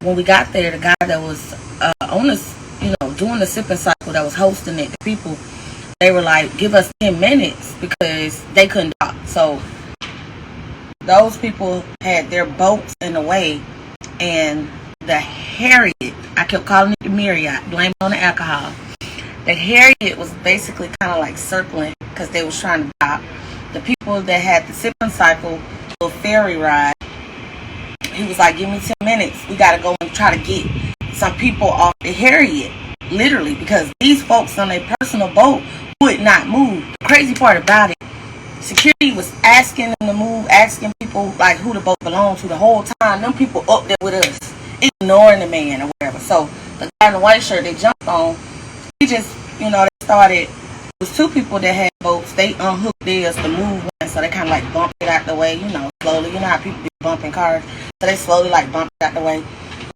when we got there, the guy that was on this, doing the sipping cycle, that was hosting it, the people, they were like, give us 10 minutes because they couldn't dock. So those people had their boats in the way, and the Harriet, I kept calling it the Marriott, blame it on the alcohol. The Harriet was basically kind of like circling because they was trying to dock. The people that had the sipping cycle, the ferry ride, he was like, give me 10 minutes. We got to go and try to get some people off the Harriet, literally, because these folks on their personal boat would not move. The crazy part about it, security was asking them to move, asking people like who the boat belonged to the whole time. Them people up there with us, ignoring the man or whatever. So the guy in the white shirt they jumped on, he just, they started. It was two people that had boats. They unhooked theirs to move one, so they kind of like bumped it out the way, slowly. You know how people be bumping cars, so they slowly like bumped it out the way.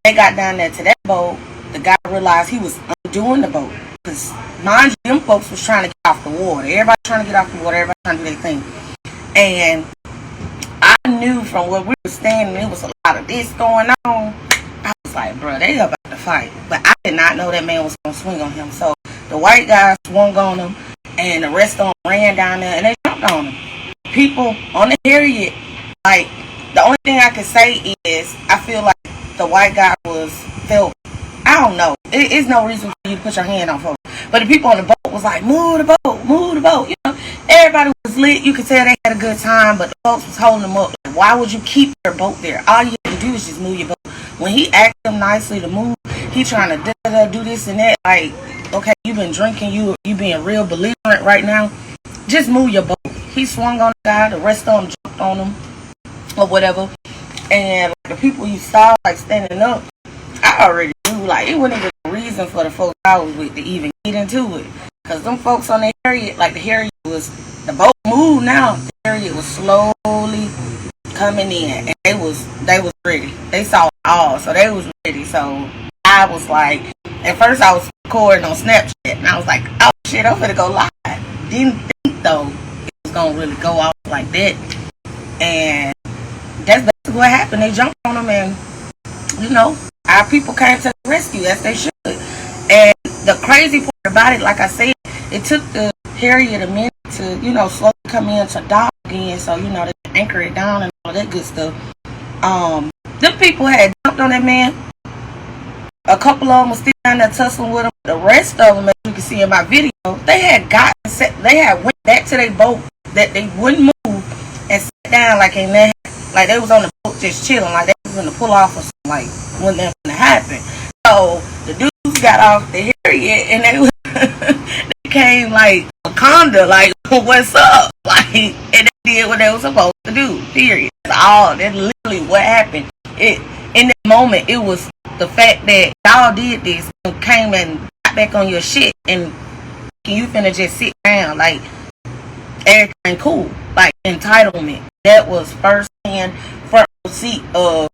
They got down there to that boat. The guy realized he was undoing the boat. Because, mind you, them folks was trying to get off the water. Everybody trying to get off the water. Everybody trying to do their thing. And I knew from where we were standing, there was a lot of this going on. I was like, bro, they about to fight. But I did not know that man was going to swing on him. So the white guy swung on him, and the rest of them ran down there, and they jumped on him. People on the Harriet, like, the only thing I can say is I feel like the white guy felt, I don't know. It's no reason for you to put your hand on folks. But the people on the boat was like, move the boat, move the boat. Everybody was lit. You could tell they had a good time, but the folks was holding them up. Like, why would you keep your boat there? All you have to do is just move your boat. When he asked them nicely to move, he trying to do this and that. Like, okay, you been drinking, you being real belligerent right now. Just move your boat. He swung on the guy. The rest of them jumped on him or whatever. And the people you saw like standing up, I already knew, like, it wasn't even a reason for the folks I was with to even get into it. Because them folks on the Harriet, like the Harriet was, the boat moved now. The Harriet was slowly coming in. And they was ready. They saw it all, so they was ready. So I was like, at first I was recording on Snapchat. And I was like, oh shit, I'm gonna go live. Didn't think though it was gonna really go off like that. And that's basically what happened. They jumped on them, and our people came to the rescue as they should. And the crazy part about it, like I said, it took the Harriet a minute to, slowly come in to dock again. So, they anchor it down and all that good stuff. Them people had jumped on that man. A couple of them was still down there tussling with him. The rest of them, as you can see in my video, they had went back to their boat that they wouldn't move and sat down like they was on the boat just chilling, like they was going to pull off or something, like when that was going to happen. So the dudes got off the Harriet and they came like Wakanda, like, what's up? Like, and they did what they were supposed to do, period. That's literally what happened. In that moment, it was the fact that y'all did this and came and got back on your shit, and you finna just sit down, like, everything cool, like entitlement. That was first hand, front seat of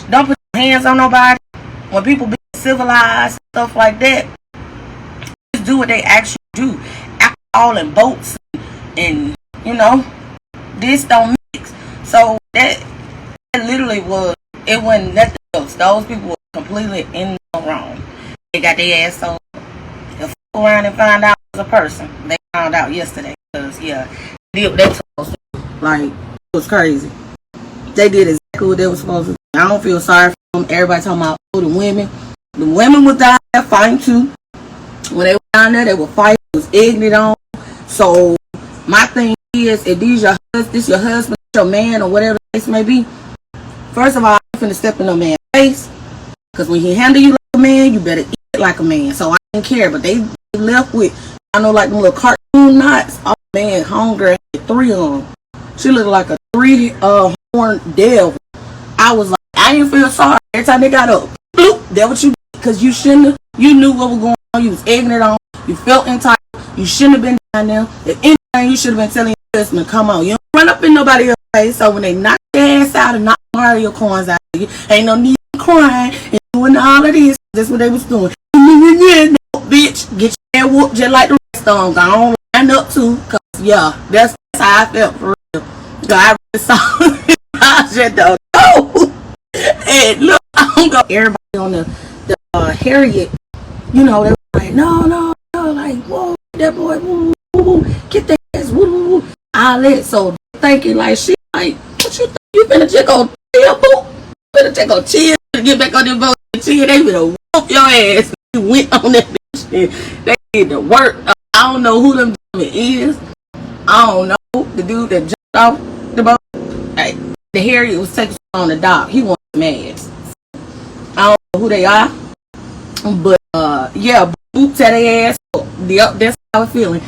don't put your hands on nobody. When people be civilized, stuff like that, just do what they actually do. Alcohol and boats and this don't mix. So that literally it wasn't nothing else. Those people were completely in the wrong. They got their ass on. They'll fuck around and find out as a person. They found out yesterday. Because, they did what they were supposed to do. Like, it was crazy. They did exactly what they were supposed to do. I don't feel sorry for them. Everybody talking about the women. The women was down there fighting too. When they were down there, they were fighting. It was ignorant on. So, my thing is, if this your husband, your man, or whatever the case may be, first of all, I'm finna step in a man's face. Because when he handle you like a man, you better eat it like a man. So, I didn't care. But they left with, like them little cartoon knots. Oh, man, homegirl had 3 of them. She looked like a 3-horned devil. I was like, I didn't feel sorry. Every time they got up, bloop, that what you did. Because you shouldn't have. You knew what was going on. You was ignorant on. You felt entitled. You shouldn't have been down there. If anything, you should have been telling your husband, come on. You don't run up in nobody else's face. So when they knock your ass out and knock Mario coins out of you, ain't no need of crying and doing all of this. That's what they was doing. No, bitch, get your ass whooped just like the rest of them. Go on, line up too. Because, that's how I felt for real. Because I really saw I just don't know. And look, I don't go. Everybody on the Harriet, you know, they were like, no, like, whoa, that boy, woo, woo, woo, get that ass, woo, woo, woo, all that. So thinking like, shit, like, what you think? You finna just go chill, boo? Finna just go chill, get back on the boat and chill. They finna whoop your ass. You went on that bitch and they did the work. I don't know who them is. I don't know the dude that jumped off the boat. Like, the Harriet was taking on the dock. He wanted some ass. I don't know who they are, but yeah, boots at their ass. Yep, that's how I'm feeling.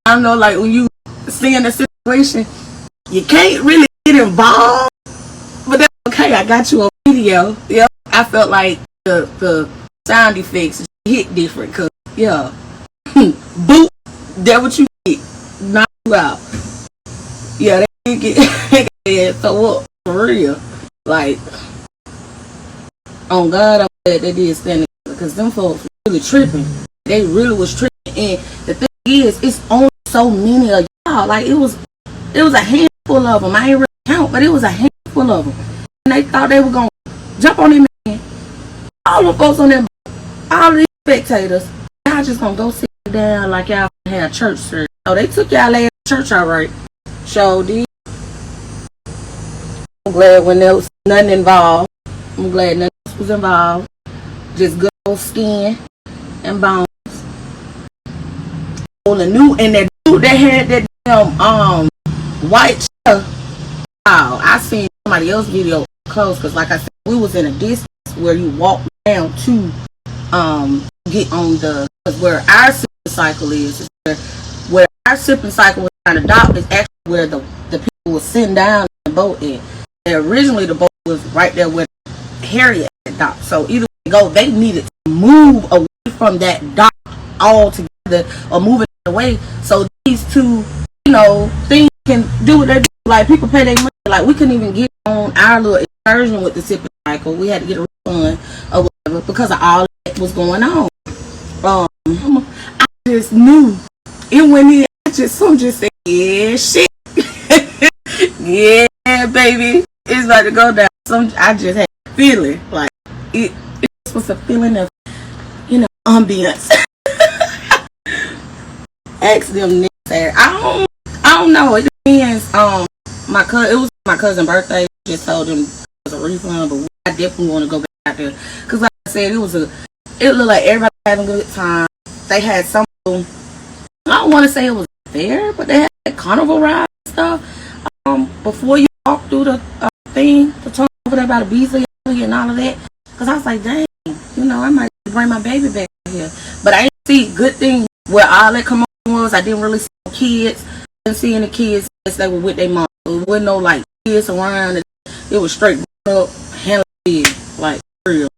I don't know, like when you seeing the situation, you can't really get involved, but that's okay. I got you on video. Yep, I felt like the sound effects hit different, cause yeah, boot. That what you get, knock you out. Yeah, they get so what for real, like. On God, I'm glad they did stand together because them folks really tripping. They really was tripping. And the thing is, it's only so many of y'all. Like, it was a handful of them. I ain't really count, but it was a handful of them. And they thought they were going to jump on them man. All the folks on them, all these spectators, y'all just going to go sit down like y'all had church service. So they took y'all ass to church all right. So did. I'm glad when there was nothing involved. I'm glad nothing was involved. Just good old skin and bones. On the new and that dude that had that damn white chair. Wow, I seen somebody else's video close because like I said, we was in a distance where you walk down to get on the where our sipping cycle is where our sipping cycle was kind of docked is actually where the people were sitting down in the boat in. And originally the boat was right there where Harriet dock. So either way go, they needed to move away from that dock altogether or move it away so these two, you know, things can do what they do. Like people pay their money. Like we couldn't even get on our little excursion with the sipping cycle. We had to get a refund or whatever because of all that was going on. I just knew it went in. Some just said, yeah, shit. Yeah, baby. It's about to go down. I just had a feeling like it was a feeling of, you know, ambience. Ask them next Saturday. I don't know. It depends. It was my cousin's birthday. Just told them it was a refund, but I definitely want to go back out there because, like I said, it looked like everybody having a good time. They had some. I don't want to say it was fair, but they had carnival rides and stuff. Before you walk through the thing, the tunnel over there by the Beasley and all of that, because I was like, dang, you know, I might bring my baby back here. But I didn't see good things where all that come on was. I didn't really see kids. I didn't see any kids unless they were with their mom. There wasn't no like kids around. It was straight up, handling like real.